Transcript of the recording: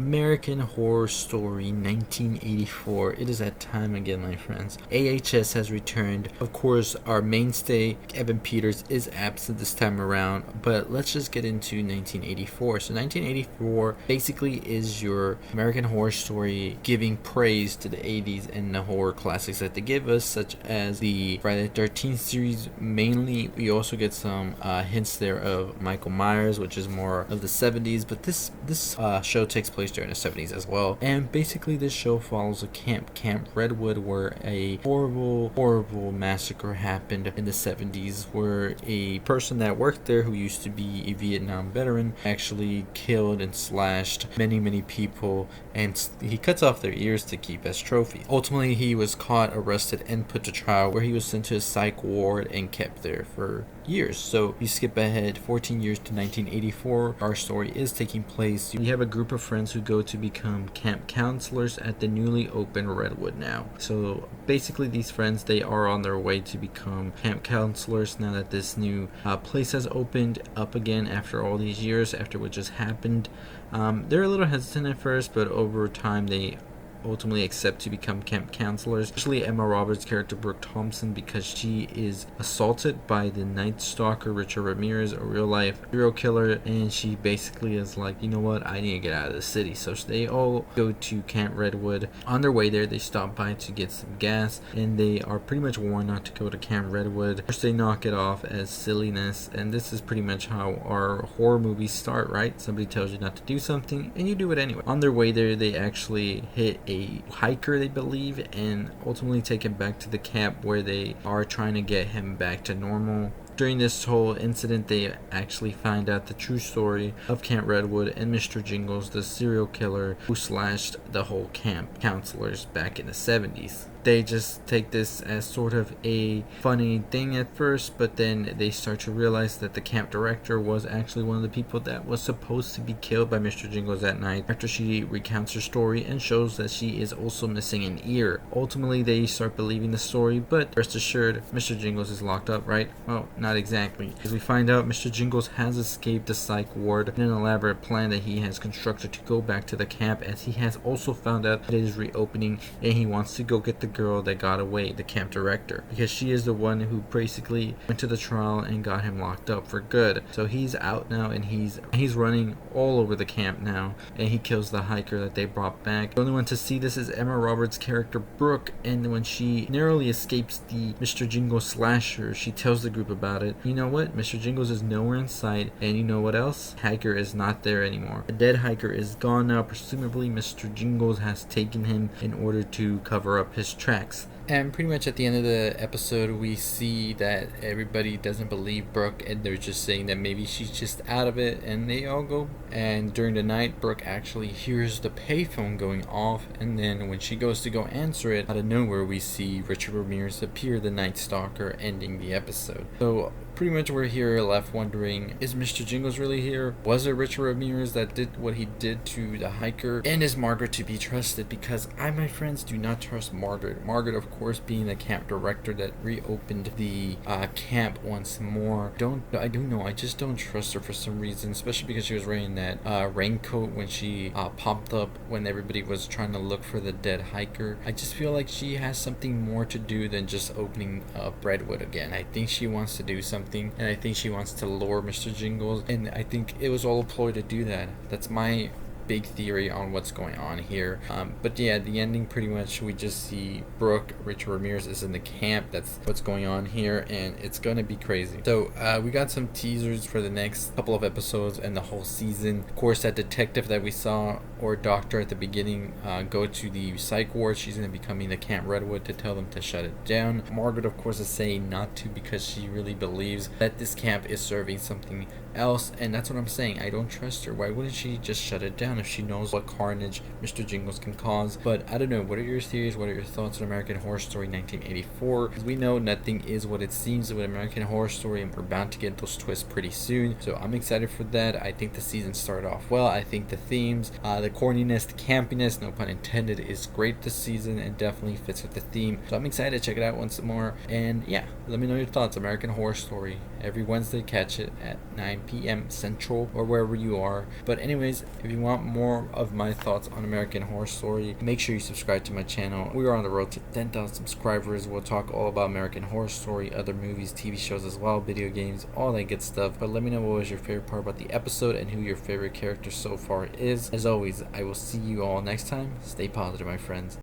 American Horror Story 1984. It is that time again, my friends. AHS has returned. Of course, our mainstay, Evan Peters, is absent this time around, but let's just get into 1984. So 1984 basically is your American Horror Story giving praise to the 80s and the horror classics that they give us, such as the Friday the 13th series mainly. We also get some hints there of Michael Myers, which is more of the 70s, but this show takes place during the 70s as well. And basically this show follows a Camp Redwood, where a horrible massacre happened in the 70s, where a person that worked there who used to be a Vietnam veteran actually killed and slashed many people, and he cuts off their ears to keep as trophies. Ultimately, he was caught, arrested, and put to trial, where he was sent to a psych ward and kept there for years. So you skip ahead 14 years to 1984. Our story is taking place. You have a group of friends who go to become camp counselors at the newly opened Redwood now. So basically these friends, they are on their way to become camp counselors now that this new place has opened up again after all these years, after what just happened. They're a little hesitant at first, but over time they ultimately accept to become camp counselors, especially Emma Roberts' character Brooke Thompson, because she is assaulted by the Night Stalker Richard Ramirez, a real life serial killer, and she basically is like, you know what, I need to get out of the city. So they all go to Camp Redwood. On their way there, they stop by to get some gas, and they are pretty much warned not to go to Camp Redwood. First, they knock it off as silliness, and this is pretty much how our horror movies start, right? Somebody tells you not to do something and you do it anyway. On their way there, they actually hit a hiker, they believe, and ultimately take him back to the camp, where they are trying to get him back to normal. During this whole incident, they actually find out the true story of Camp Redwood and Mr. Jingles, the serial killer who slashed the whole camp counselors back in the 70s. They just take this as sort of a funny thing at first, but then they start to realize that the camp director was actually one of the people that was supposed to be killed by Mr. Jingles that night, after she recounts her story and shows that she is also missing an ear. Ultimately, they start believing the story, but rest assured, Mr. Jingles is locked up, right? Well, not exactly. As we find out, Mr. Jingles has escaped the psych ward in an elaborate plan that he has constructed to go back to the camp, as he has also found out that it is reopening, and he wants to go get the girl that got away, the camp director, because she is the one who basically went to the trial and got him locked up for good. So he's out now, and he's running all over the camp now, and he kills the hiker that they brought back. The only one to see this is Emma Roberts' character Brooke, and when she narrowly escapes the Mr. Jingles slasher, she tells the group about it. You know what? Mr. Jingles is nowhere in sight, and you know what else? Hiker is not there anymore. The dead hiker is gone now. Presumably Mr. Jingles has taken him in order to cover up his tracks. And pretty much at the end of the episode, we see that everybody doesn't believe Brooke, and they're just saying that maybe she's just out of it, and they all go. And during the night, Brooke actually hears the payphone going off, and then when she goes to go answer it, out of nowhere we see Richard Ramirez appear, the Night Stalker, ending the episode. So pretty much we're here left wondering, is Mr. Jingles really here? Was it Richard Ramirez that did what he did to the hiker? And is Margaret to be trusted? Because I, my friends, do not trust Margaret. Margaret, of course, being the camp director that reopened the camp once more. I just don't trust her for some reason, especially because she was wearing that raincoat when she popped up when everybody was trying to look for the dead hiker. I just feel like she has something more to do than just opening up Redwood again. I think she wants to do something, and I think she wants to lure Mr. Jingles, and I think it was all a ploy to do that. That's my big theory on what's going on here. But yeah, the ending, pretty much we just see Brooke, Richard Ramirez is in the camp. That's what's going on here, and it's gonna be crazy. So we got some teasers for the next couple of episodes and the whole season. Of course, that detective that we saw, or doctor at the beginning, go to the psych ward. She's gonna be coming to Camp Redwood to tell them to shut it down. Margaret, of course, is saying not to, because she really believes that this camp is serving something else, and that's what I'm saying. I don't trust her. Why wouldn't she just shut it down if she knows what carnage Mr. Jingles can cause? But I don't know. What are your theories? What are your thoughts on American Horror Story 1984? Because we know nothing is what it seems with American Horror Story, and we're bound to get those twists pretty soon. So I'm excited for that. I think the season started off well. I think the themes, the corniness, the campiness, no pun intended, is great this season and definitely fits with the theme. So I'm excited to check it out once more. And yeah, let me know your thoughts. American Horror Story. Every Wednesday, catch it at 9 p.m. Central or wherever you are. But anyways, if you want more of my thoughts on American Horror Story, make sure you subscribe to my channel. We are on the road to 10,000 subscribers. We'll talk all about American Horror Story, other movies, TV shows as well, video games, all that good stuff. But let me know what was your favorite part about the episode and who your favorite character so far is. As always, I will see you all next time. Stay positive, my friends.